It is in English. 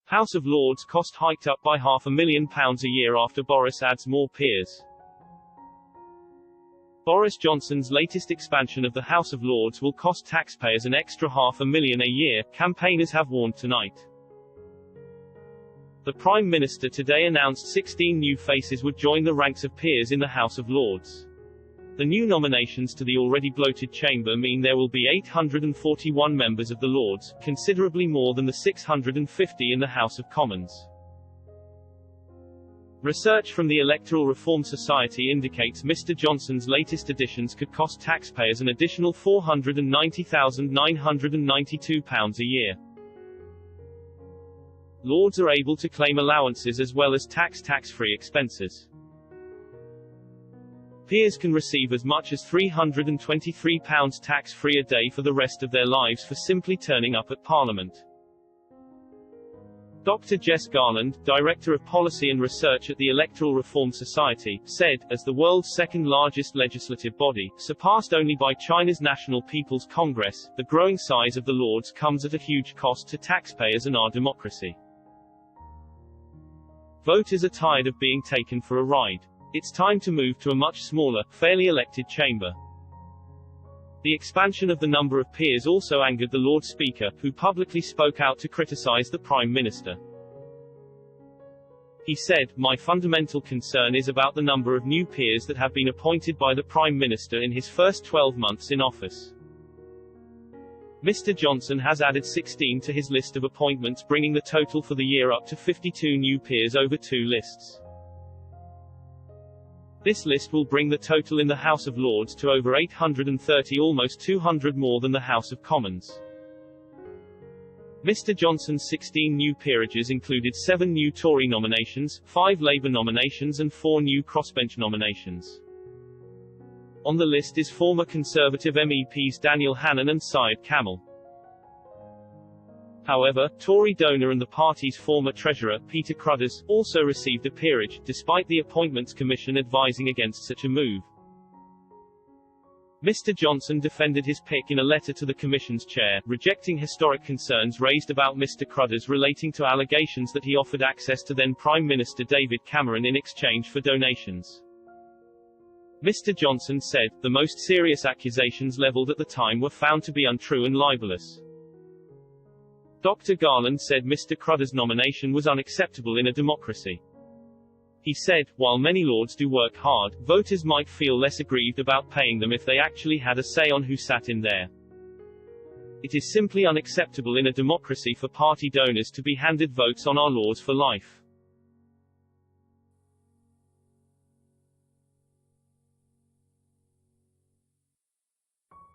House of Lords cost hiked up by £500,000 a year after Boris adds more peers. Boris Johnson's latest expansion of the House of Lords will cost taxpayers an extra £500,000 a year, campaigners have warned tonight. The Prime Minister today announced 16 new faces would join the ranks of peers in the House of Lords. The new nominations to the already bloated chamber mean there will be 841 members of the Lords, considerably more than the 650 in the House of Commons. Research from the Electoral Reform Society indicates Mr. Johnson's latest additions could cost taxpayers an additional £490,992 a year. Lords are able to claim allowances as well as tax-free expenses. Peers can receive as much as £323 tax-free a day for the rest of their lives for simply turning up at Parliament. Dr. Jess Garland, Director of Policy and Research at the Electoral Reform Society, said, as the world's second-largest legislative body, surpassed only by China's National People's Congress, the growing size of the Lords comes at a huge cost to taxpayers and our democracy. Voters are tired of being taken for a ride. It's time to move to a much smaller, fairly elected chamber. The expansion of the number of peers also angered the Lord Speaker, who publicly spoke out to criticize the Prime Minister. He said, "My fundamental concern is about the number of new peers that have been appointed by the Prime Minister in his first 12 months in office. Mr. Johnson has added 16 to his list of appointments, bringing the total for the year up to 52 new peers over 2 lists. This list will bring the total in the House of Lords to over 830, almost 200 more than the House of Commons." Mr. Johnson's 16 new peerages included 7 new Tory nominations, 5 Labour nominations and 4 new crossbench nominations. On the list is former Conservative MEPs Daniel Hannan and Syed Kamel. However, Tory donor and the party's former treasurer, Peter Crudders, also received a peerage, despite the Appointments Commission advising against such a move. Mr. Johnson defended his pick in a letter to the Commission's chair, rejecting historic concerns raised about Mr. Crudders relating to allegations that he offered access to then Prime Minister David Cameron in exchange for donations. Mr. Johnson said, "The most serious accusations leveled at the time were found to be untrue and libelous." Dr. Garland said Mr. Crudders' nomination was unacceptable in a democracy. He said, "While many Lords do work hard, voters might feel less aggrieved about paying them if they actually had a say on who sat in there. It is simply unacceptable in a democracy for party donors to be handed votes on our laws for life."